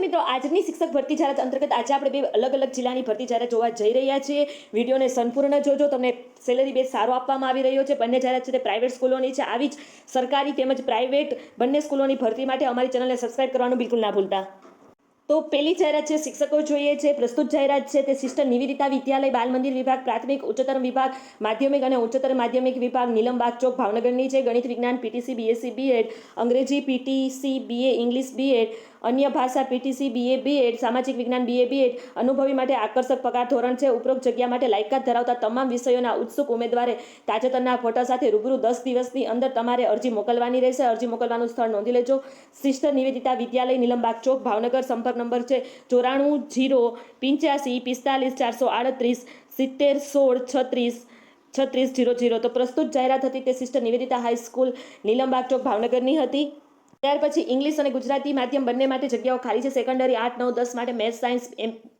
નમસ્તે મિત્રો, આજની શિક્ષક ભરતી જાહેરાત અંતર્ગત આજે આપણે બે અલગ અલગ જિલ્લાની ભરતી જાહેરાત જોવા જઈ રહ્યા છીએ. વિડીયોને સંપૂર્ણ જોજો. તમને સેલેરી બેઝ સારો આપવામાં આવી રહ્યો છે. બંને જાહેરાત છે તે પ્રાઇવેટ સ્કૂલોની છે. આવી જ સરકારી તેમજ પ્રાઇવેટ બંને સ્કૂલોની ભરતી માટે અમારી ચેનલને સબસ્ક્રાઇબ કરવાનું બિલકુલ ના ભૂલતા. તો પહેલી જાહેરાત છે શિક્ષકો જોઈએ છે. પ્રસ્તુત જાહેરાત છે તે સિસ્ટર નિવેદિતા વિદ્યાલય બાલ મંદિર વિભાગ પ્રાથમિક ઉચ્ચતર વિભાગ માધ્યમિક અને ઉચ્ચતર માધ્યમિક વિભાગ નીલમબાગ ચોક ભાવનગરની છે. ગણિત વિજ્ઞાન પીટીસી બીએસસી બીએડ, અંગ્રેજી પીટીસી બીએ, ઇંગ્લિશ બીએડ, અન્ય ભાષા પીટીસી બીએ બીએડ, સામાજિક વિજ્ઞાન બીએ બીએડ. અનુભવી માટે આકર્ષક પગાર ધોરણ છે. ઉપરોક્ત જગ્યા માટે લાયકાત ધરાવતા તમામ વિષયોના ઉત્સુક ઉમેદવારે તાજેતરના ફોટા સાથે રૂબરૂ 10 દિવસની અંદર તમારે અરજી મોકલવાની રહેશે. અરજી મોકલવાનું સ્થળ નોંધી લેજો. સિસ્ટર નિવેદિતા વિદ્યાલય નીલમબાગ ચોક ભાવનગર. સંપર્ક નંબર છે 94 0 85 45 438 70 16 36 36 00. તો પ્રસ્તુત જાહેરાત હતી તે સિસ્ટર નિવેદિતા હાઈસ્કૂલ નીલમબાગ ચોક ભાવનગરની હતી. ત્યાર પછી ઇંગ્લિશ અને ગુજરાતી માધ્યમ બંને માટે જગ્યાઓ ખાલી છે. સેકન્ડરી 8, 9, 10 માટે મેથ્સ સાયન્સ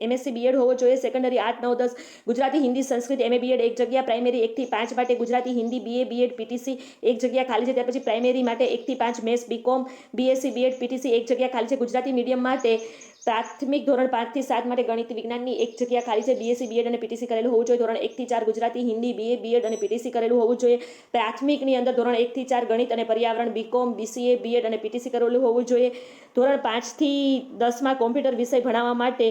એમએસસી બીએડ હોવો જોઈએ. Secondary 8, 9, 10 Gujarati Hindi Sanskrit MA B Ed એક જગ્યા. પ્રાઇમરી 1 થી 5 માટે Gujarati Hindi BA BEd PTC એક જગ્યા ખાલી છે. ત્યાર પછી પ્રાઇમરી માટે 1 થી 5 maths BCom BSc BEd PTC એક જગ્યા ખાલી છે. ગુજરાતી મીડિયમ માટે પ્રાથમિક ધોરણ 5 થી 7 માટે ગણિત વિજ્ઞાનની એક જગ્યા ખાલી છે. બીએસસી બીએડ અને પીટીસી કરેલું હોવું જોઈએ. ધોરણ 1 થી 4 ગુજરાતી હિન્દી બીએ બીએડ અને પીટીસી કરેલું હોવું જોઈએ. પ્રાથમિકની અંદર ધોરણ 1 થી 4 ગણિત અને પર્યાવરણ બીકોમ બીસીએ બીએડ અને પીટીસી કરેલું હોવું જોઈએ. ધોરણ 5 થી 10માં કોમ્પ્યુટર વિષય ભણાવવા માટે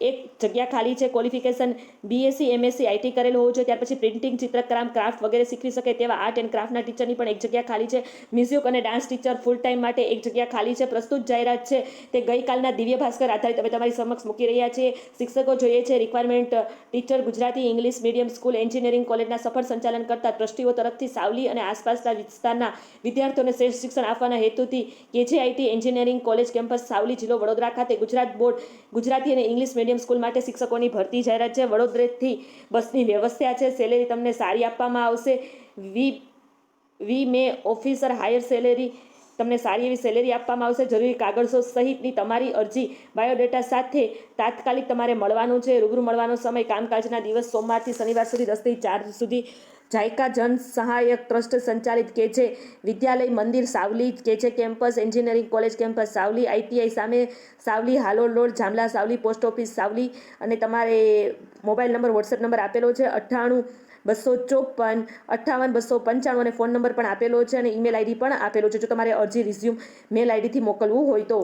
એક જગ્યા ખાલી છે. ક્વોલિફિકેશન બીએસસી એમએસસી આઈટી કરેલું હોવું જોઈએ. ત્યાર પછી પ્રિન્ટિંગ, ચિત્રકામ, ક્રાફ્ટ વગેરે શીખવી શકે તેવા આર્ટ એન્ડ ક્રાફ્ટના ટીચરની પણ એક જગ્યા ખાલી છે. મ્યુઝિક અને ડાન્સ ટીચર ફૂલ ટાઈમ માટે એક જગ્યા ખાલી છે. પ્રસ્તુત જાહેરાત છે તે ગઈકાલના દિવ્ય ભાસ્કર આધારિત અમે તમારી સમક્ષ મૂકી રહ્યા છીએ. શિક્ષકો જોઈએ છે. Requirement teacher Gujarati English medium school engineering કોલેજના સફળ સંચાલન કરતા ટ્રસ્ટીઓ તરફથી સાવલી અને આસપાસના વિસ્તારના વિદ્યાર્થીઓને શ્રેષ્ઠ શિક્ષણ આપવાના હેતુથી કેજેઆઈટી એન્જિનિયરિંગ કોલેજ કેમ્પસ સાવલી જિલ્લો વડોદરા ખાતે ગુજરાત બોર્ડ ગુજરાતી અને ઇંગ્લિશ મીડિયમ સ્કૂલ માટે શિક્ષકોની ભરતી જાહેરાત છે. વડોદરાથી બસની વ્યવસ્થા છે. સેલેરી તમને સારી આપવામાં આવશે. વી મે ઓફિસર હાયર સેલેરી તમને સારી એવી સેલેરી આપવામાં આવશે. જરૂરી કાગળો સહિતની તમારી અરજી બાયોડેટા સાથે તાત્કાલિક તમારે મળવાનું છે. રૂબરૂ મળવાનો સમય કામકાજના દિવસ સોમવારથી શનિવાર સુધી 10 થી 4 સુધી. જાયકા જન સહાયક ટ્રસ્ટ સંચાલિત કેજે વિદ્યાલય મંદિર Savli, KJ campus engineering college campus Savli, ITI સામે Savli, Halol road Jamla Savli, post office Savli. અને તમારે મોબાઈલ નંબર વોટ્સએપ નંબર આપેલો છે 98 254 58 295 અને ફોન નંબર પણ આપેલો છે અને ઈમેલ આઈડી પણ આપેલો છે જો તમારે અરજી રિઝ્યુમ મેલ આઈડીથી મોકલવું હોય તો.